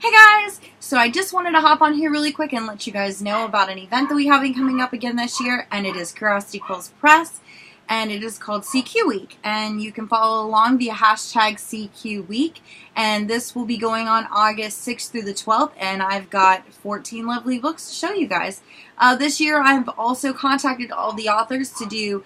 Hey guys! So I just wanted to hop on here really quick and let you guys know about an event that we have coming up again this year, and it is Curiosity Quills Press, and it is called CQ Week, and you can follow along via hashtag CQ Week, and this will be going on August 6th through the 12th, and I've got 14 lovely books to show you guys. This year I've also contacted all the authors to do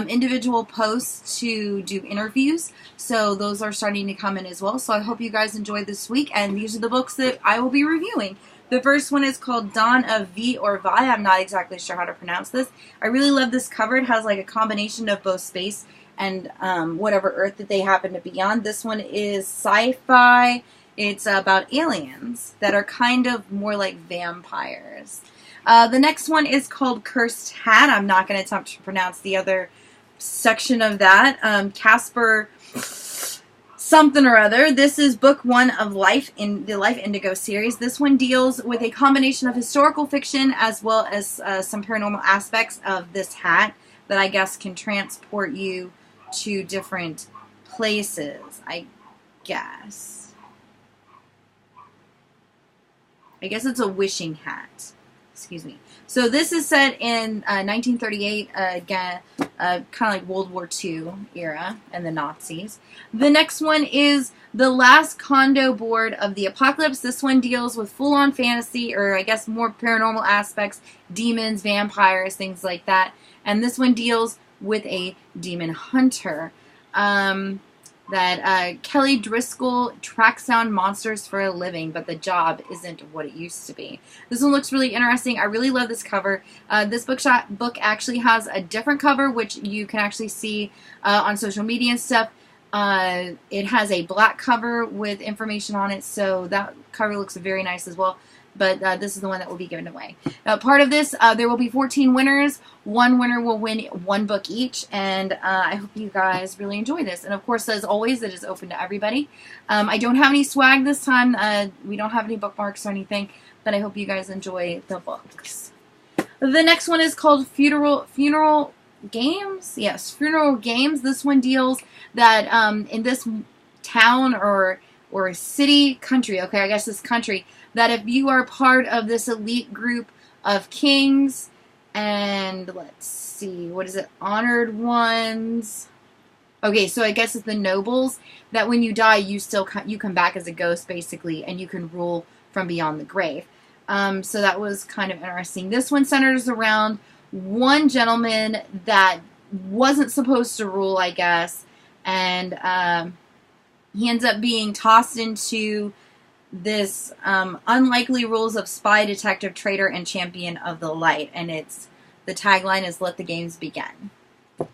individual posts to do interviews, so those are starting to come in as well. So I hope you guys enjoyed this week, and these are the books that I will be reviewing. The first one is called Dawn of V or Vi. I'm not exactly sure how to pronounce this. I really love this cover. It has like a combination of both space and whatever Earth that they happen to be on. This one is sci-fi. It's about aliens that are kind of more like vampires. The next one is called Cursed Hat. I'm not going to attempt to pronounce the other section of that. Kasper something or other. This is book one of Life in the Life Indigo series. This one deals with a combination of historical fiction as well as some paranormal aspects of this hat that I guess can transport you to different places, I guess. I guess it's a wishing hat. Excuse me. So this is set in 1938, again, kind of like World War II era and the Nazis. The next one is The Last Condo Board of the Apocalypse. This one deals with full-on fantasy, or I guess more paranormal aspects, demons, vampires, things like that. And this one deals with a demon hunter. That Kelly Driscoll tracks down monsters for a living, but the job isn't what it used to be. This one looks really interesting. I really love this cover. This book actually has a different cover, which you can actually see on social media and stuff. It has a black cover with information on it, so that cover looks very nice as well. But this is the one that will be given away. Part of this, there will be 14 winners. One winner will win one book each, and I hope you guys really enjoy this. And of course, as always, it is open to everybody. I don't have any swag this time. We don't have any bookmarks or anything, but I hope you guys enjoy the books. The next one is called Funeral Games. Yes, Funeral Games. This one deals that in this town or city, country, okay, I guess this country, that if you are part of this elite group of kings and, let's see, what is it, honored ones? Okay, so I guess it's the nobles, that when you die, you come back as a ghost, basically, and you can rule from beyond the grave. So that was kind of interesting. This one centers around one gentleman that wasn't supposed to rule, I guess, and he ends up being tossed into this unlikely rules of spy, detective, traitor, and champion of the light. And the tagline is "Let the games begin." The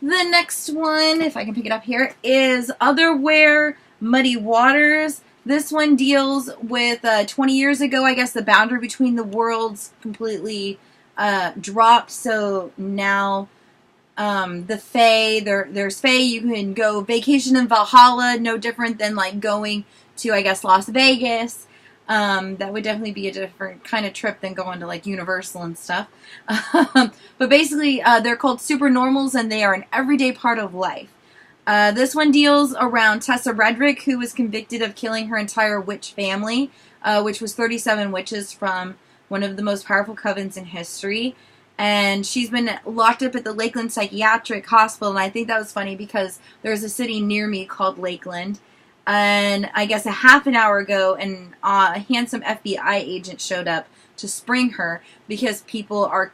next one, if I can pick it up here, is Otherwhere Muddy Waters. This one deals with 20 years ago, I guess, the boundary between the worlds completely dropped. So now the Fae, there's Fae, you can go vacation in Valhalla, no different than like going to, I guess, Las Vegas. That would definitely be a different kind of trip than going to like Universal and stuff. But basically, they're called supernormals, and they are an everyday part of life. This one deals around Tessa Redrick, who was convicted of killing her entire witch family, which was 37 witches from one of the most powerful covens in history. And she's been locked up at the Lakeland Psychiatric Hospital, and I think that was funny because there's a city near me called Lakeland. And I guess a half an hour ago, a handsome FBI agent showed up to spring her because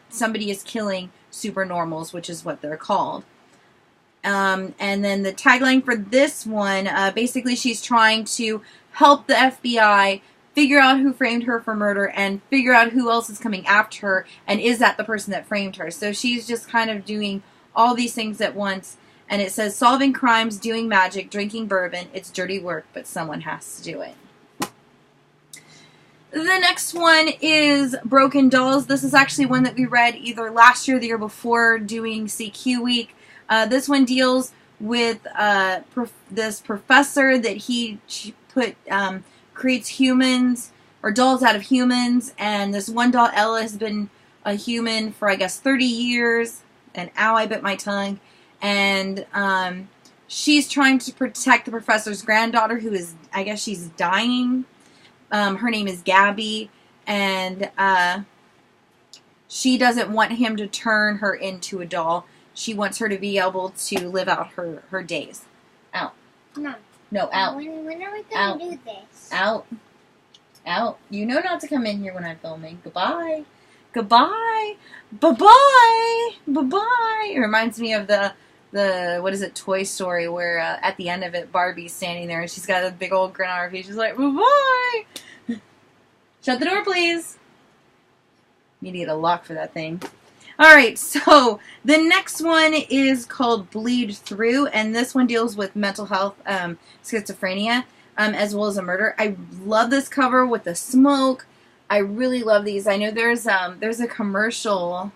somebody is killing supernormals, which is what they're called. And then the tagline for this one, basically she's trying to help the FBI figure out who framed her for murder and figure out who else is coming after her, and is that the person that framed her. So she's just kind of doing all these things at once. And it says, solving crimes, doing magic, drinking bourbon. It's dirty work, but someone has to do it. The next one is Broken Dolls. This is actually one that we read either last year or the year before doing CQ Week. This one deals with this professor that he creates humans, or dolls out of humans. And this one doll, Ella, has been a human for, I guess, 30 years. And ow, I bit my tongue. And she's trying to protect the professor's granddaughter, who is, I guess she's dying. Her name is Gabby, and she doesn't want him to turn her into a doll. She wants her to be able to live out her days. Out. No. No, out. When are we going to do this? Out. Out. You know not to come in here when I'm filming. Goodbye. Goodbye. Bye-bye. Bye-bye. It reminds me of the what is it, Toy Story, where at the end of it, Barbie's standing there and she's got a big old grin on her face. She's like, bye-bye. Shut the door, please. You need a lock for that thing. Alright, so the next one is called Bleed Through, and this one deals with mental health, schizophrenia, as well as a murder. I love this cover with the smoke. I really love these. I know there's a commercial,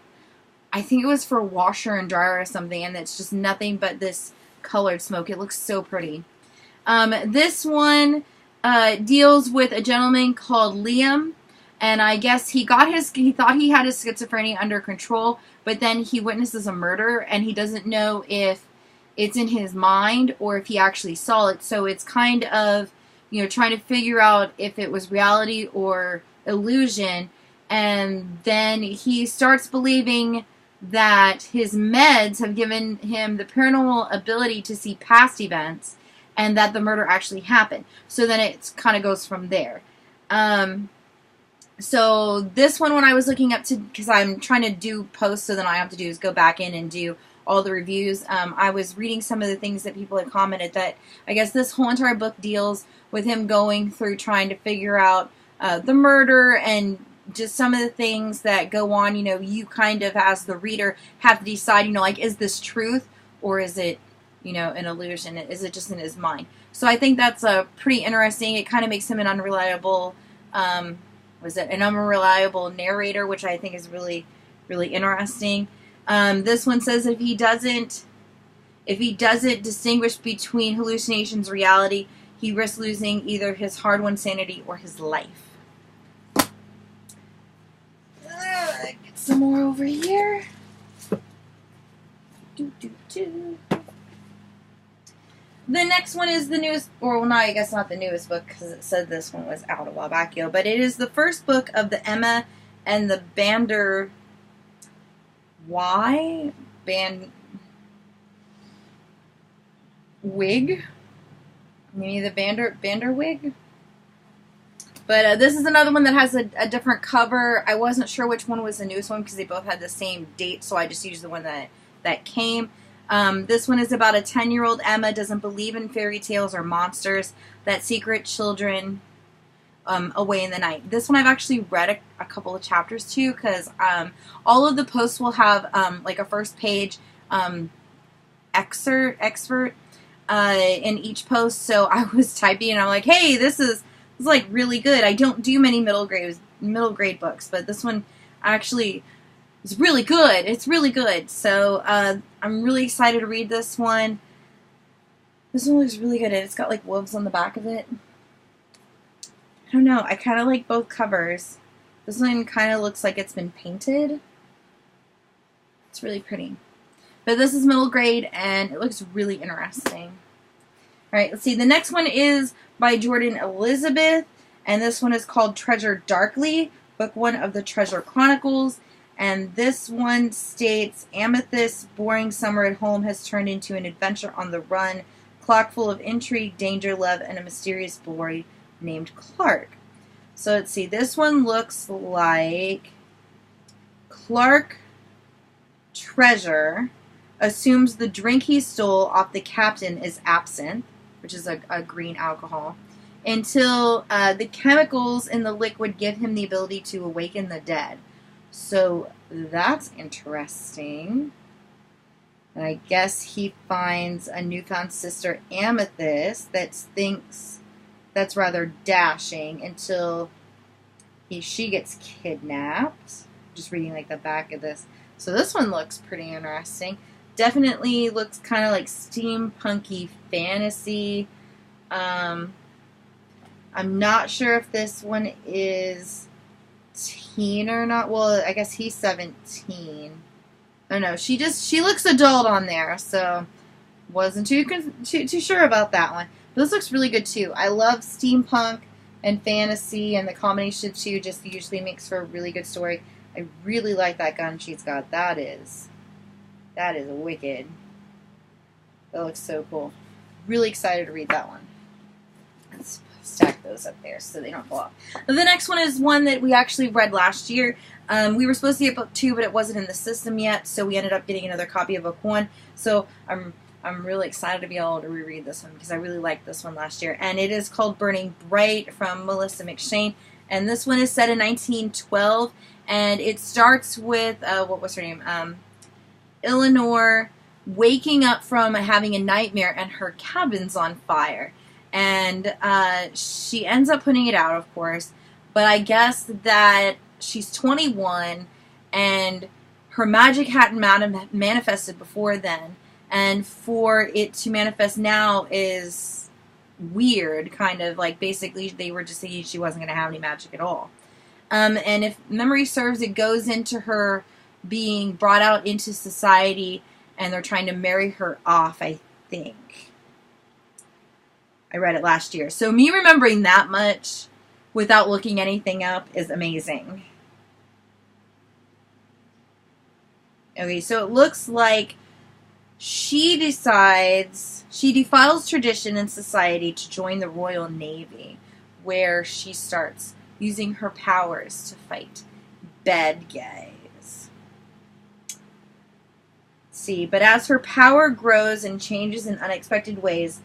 I think it was for washer and dryer or something, and it's just nothing but this colored smoke. It looks so pretty. This one deals with a gentleman called Liam, and I guess he thought he had his schizophrenia under control, but then he witnesses a murder, and he doesn't know if it's in his mind or if he actually saw it. So it's kind of, you know, trying to figure out if it was reality or illusion, and then he starts believing that his meds have given him the paranormal ability to see past events and that the murder actually happened. So then it kind of goes from there. So this one, when I was looking up to, because I'm trying to do posts, so then all I have to do is go back in and do all the reviews. I was reading some of the things that people had commented that I guess this whole entire book deals with him going through trying to figure out the murder and just some of the things that go on. You know, you kind of, as the reader, have to decide, you know, like, is this truth or is it, you know, an illusion? Is it just in his mind? So I think that's pretty interesting. It kind of makes him an unreliable, an unreliable narrator, which I think is really, really interesting. This one says if he doesn't distinguish between hallucinations and reality, he risks losing either his hard-won sanity or his life. Get some more over here. The next one is the newest, or well, no, I guess not the newest book because it said this one was out a while back ago, but it is the first book of the Emma and the Banderwigh? Maybe the Banderwigh? But this is another one that has a different cover. I wasn't sure which one was the newest one because they both had the same date, so I just used the one that came. This one is about a 10-year-old Emma doesn't believe in fairy tales or monsters that secret children away in the night. This one I've actually read a couple of chapters to because all of the posts will have like a first page excerpt in each post. So I was typing and I'm like, hey, this is like really good. I don't do many middle grade books, but this one actually is really good. It's really good. So I'm really excited to read this one. This one looks really good. It's got like wolves on the back of it. I don't know. I kind of like both covers. This one kind of looks like it's been painted. It's really pretty. But this is middle grade and it looks really interesting. Alright, let's see. The next one is by Jordan Elizabeth, and this one is called Treasure Darkly, book 1 of the Treasure Chronicles. And this one states, Amethyst's boring summer at home has turned into an adventure on the run, clock full of intrigue, danger, love, and a mysterious boy named Clark. So let's see. This one looks like Clark Treasure assumes the drink he stole off the captain is absinthe, which is a green alcohol, until the chemicals in the liquid give him the ability to awaken the dead. So that's interesting. And I guess he finds a newfound sister, Amethyst, that thinks that's rather dashing until she gets kidnapped. Just reading like the back of this. So this one looks pretty interesting. Definitely looks kind of like steampunky fantasy. I'm not sure if this one is teen or not. Well, I guess he's 17. Oh no, she looks adult on there, so wasn't too sure about that one. But this looks really good too. I love steampunk and fantasy, and the combination of two just usually makes for a really good story. I really like that gun she's got. That is wicked. That looks so cool. Really excited to read that one. Let's stack those up there so they don't fall off. The next one is one that we actually read last year. We were supposed to get book 2, but it wasn't in the system yet, so we ended up getting another copy of book 1. So I'm really excited to be able to reread this one because I really liked this one last year. And it is called Burning Bright from Melissa McShane. And this one is set in 1912, and it starts with, what was her name? Eleanor waking up from having a nightmare and her cabin's on fire. And she ends up putting it out, of course. But I guess that she's 21 and her magic hadn't manifested before then. And for it to manifest now is weird, kind of like basically they were just thinking she wasn't going to have any magic at all. And if memory serves, it goes into her being brought out into society and they're trying to marry her off, I think. I read it last year. So me remembering that much without looking anything up is amazing. Okay, so it looks like she defiles tradition and society to join the Royal Navy, where she starts using her powers to fight bad guys. See, but as her power grows and changes in unexpected ways,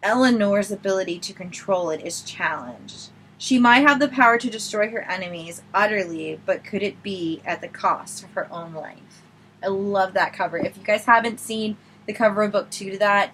Eleanor's ability to control it is challenged. She might have the power to destroy her enemies utterly, but could it be at the cost of her own life? I love that cover. If you guys haven't seen the cover of book 2 to that,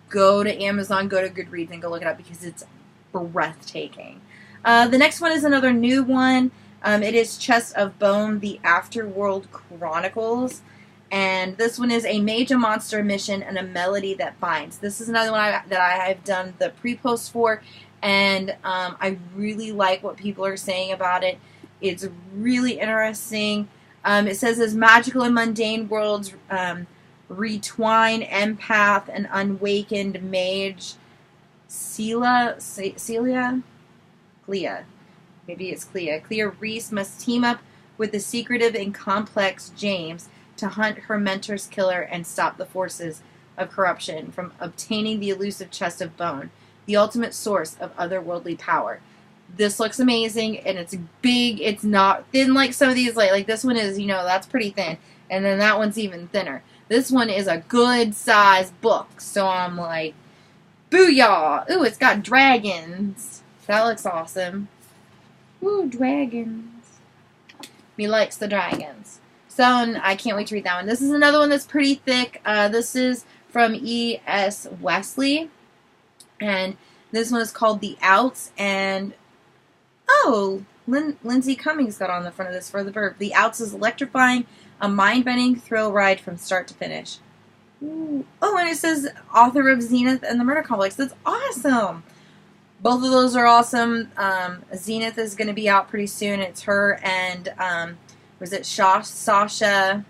go to Amazon, go to Goodreads, and go look it up because it's breathtaking. The next one is another new one. It is Chest of Bone, the Afterworld Chronicles. And this one is a major monster mission and a melody that binds. This is another one that I've done the pre-post for, and I really like what people are saying about it. It's really interesting. It says as magical and mundane worlds retwine empath and unawakened mage Clea, maybe it's Clea Reese must team up with the secretive and complex James to hunt her mentor's killer and stop the forces of corruption from obtaining the elusive Chest of Bone, the ultimate source of otherworldly power. This looks amazing, and it's big. It's not thin like some of these. Like this one is, that's pretty thin. And then that one's even thinner. This one is a good size book. So I'm like, booyah! Ooh, it's got dragons. That looks awesome. Ooh, dragons. Me likes the dragons. So I can't wait to read that one. This is another one that's pretty thick. This is from E.S. Wesley. And this one is called The Outs. And, Lindsay Cummings got on the front of this for the verb. The Outs is electrifying, a mind-bending thrill ride from start to finish. Ooh. Oh, and it says author of Zenith and the Murder Complex. That's awesome. Both of those are awesome. Zenith is going to be out pretty soon. It's her and, was it Sasha?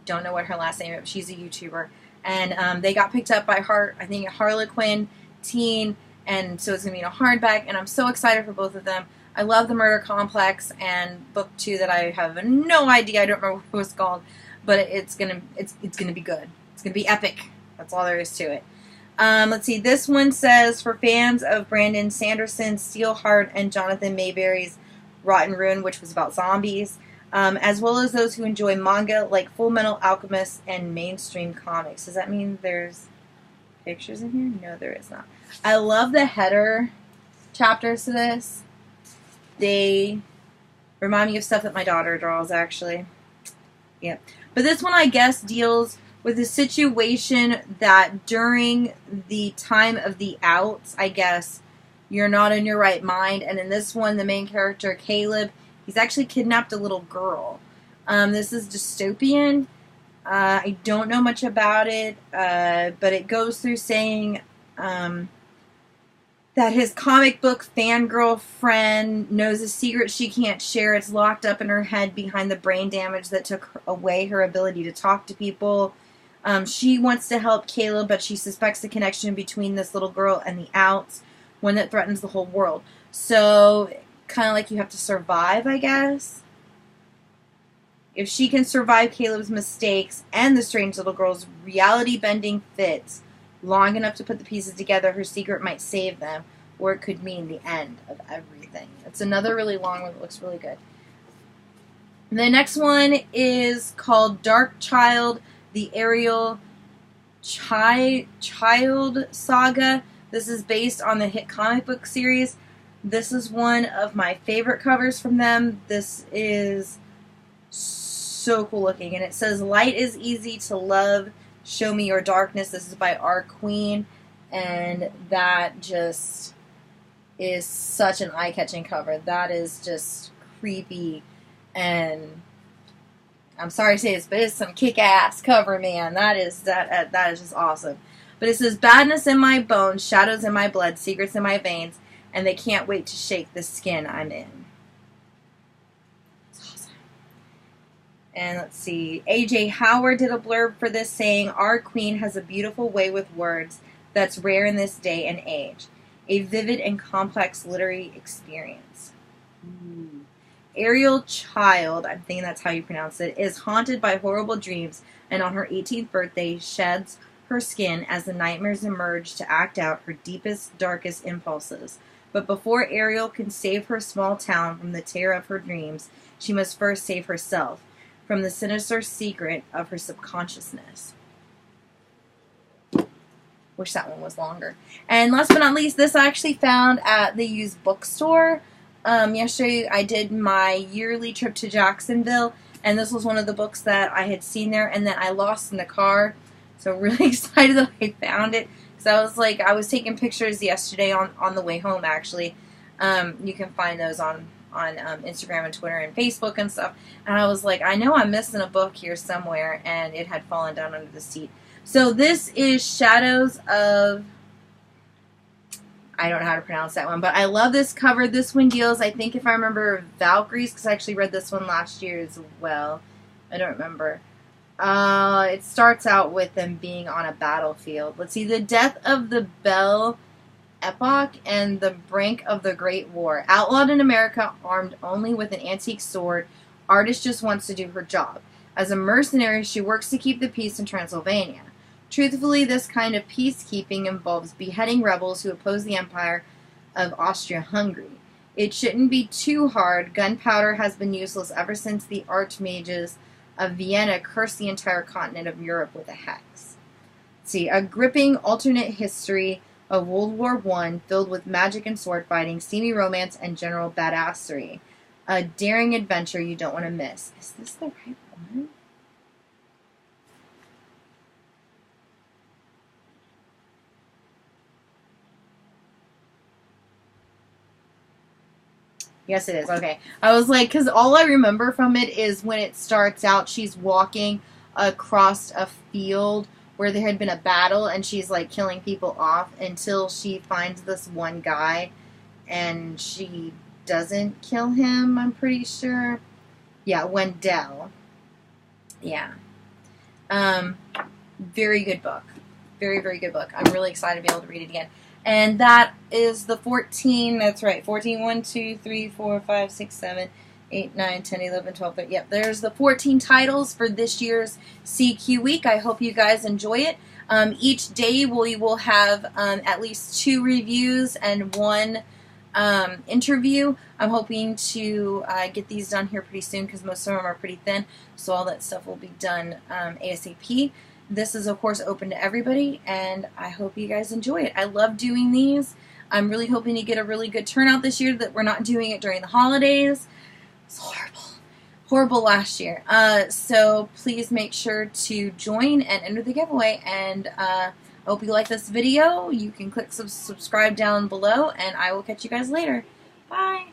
Don't know what her last name is, but she's a YouTuber. And they got picked up by Harlequin Teen, and so it's going to be in a hardback, and I'm so excited for both of them. I love the Murder Complex and book 2 that I have no idea. I don't remember what it was called, but it's gonna be good. It's gonna be epic. That's all there is to it. Let's see. This one says for fans of Brandon Sanderson's Steelheart and Jonathan Mayberry's Rotten Ruin, which was about zombies, as well as those who enjoy manga like Full Metal Alchemist and mainstream comics. Does that mean there's pictures in here? No, there is not. I love the header chapters to this. They remind me of stuff that my daughter draws, actually. Yeah. But this one, I guess, deals with a situation that during the time of the outs, I guess, you're not in your right mind. And in this one, the main character, Caleb, he's actually kidnapped a little girl. This is dystopian. I don't know much about it, but it goes through saying that his comic book fangirl friend knows a secret she can't share. It's locked up in her head behind the brain damage that took away her ability to talk to people. She wants to help Caleb, but she suspects the connection between this little girl and the outs. one that threatens the whole world. So, kind of like you have to survive, I guess. If she can survive Caleb's mistakes and the strange little girl's reality-bending fits long enough to put the pieces together, her secret might save them, or it could mean the end of everything. It's another really long one that looks really good. The next one is called Darkchylde, the Ariel Chylde Saga. This is based on the hit comic book series. This is one of my favorite covers from them. This is so cool looking, and it says, "Light is easy to love. Show me your darkness." This is by our Queen, and that just is such an eye-catching cover. That is just creepy, and I'm sorry to say this, but it's some kick-ass cover, man. That is just awesome. But it says, "Badness in my bones, shadows in my blood, secrets in my veins, and they can't wait to shake the skin I'm in." It's awesome. And let's see. A.J. Howard did a blurb for this saying, "Our Queen has a beautiful way with words that's rare in this day and age. A vivid and complex literary experience." Ariel Chylde, I'm thinking that's how you pronounce it, is haunted by horrible dreams, and on her 18th birthday sheds her skin as the nightmares emerge to act out her deepest, darkest impulses. But before Ariel can save her small town from the terror of her dreams, she must first save herself from the sinister secret of her subconsciousness. Wish that one was longer. And last but not least, this I actually found at the used bookstore. Yesterday I did my yearly trip to Jacksonville, and this was one of the books that I had seen there and that I lost in the car. So really excited that I found it. Because I was taking pictures yesterday on the way home, actually. You can find those on Instagram and Twitter and Facebook and stuff. And I was like, I know I'm missing a book here somewhere, and it had fallen down under the seat. So this is Shadows of... I don't know how to pronounce that one, but I love this cover. This one deals, I think if I remember, Valkyries, because I actually read this one last year as well. I don't remember. It starts out with them being on a battlefield. Let's see. The death of the Belle Epoch and the brink of the Great War. Outlawed in America, armed only with an antique sword, Artist just wants to do her job. As a mercenary, she works to keep the peace in Transylvania. Truthfully, this kind of peacekeeping involves beheading rebels who oppose the empire of Austria-Hungary. It shouldn't be too hard. Gunpowder has been useless ever since the archmages of Vienna cursed the entire continent of Europe with a hex. Let's see, a gripping alternate history of World War I filled with magic and sword fighting, steamy romance, and general badassery. A daring adventure you don't want to miss. Is this the right one? Yes, it is. Okay. I was like, because all I remember from it is when it starts out, she's walking across a field where there had been a battle, and she's like killing people off until she finds this one guy, and she doesn't kill him, I'm pretty sure. Yeah, Wendell. Yeah. Very good book. Very, very good book. I'm really excited to be able to read it again. And that is the 14, that's right, 14, 1, 2, 3, 4, 5, 6, 7, 8, 9, 10, 11, 12, 13. Yep, there's the 14 titles for this year's CQ week. I hope you guys enjoy it. Each day we will have at least 2 reviews and 1 interview. I'm hoping to get these done here pretty soon because most of them are pretty thin, so all that stuff will be done ASAP. This is, of course, open to everybody, and I hope you guys enjoy it. I love doing these. I'm really hoping to get a really good turnout this year, that we're not doing it during the holidays. It's horrible. Horrible last year. So please make sure to join and enter the giveaway, and I hope you like this video. You can click subscribe down below, and I will catch you guys later. Bye.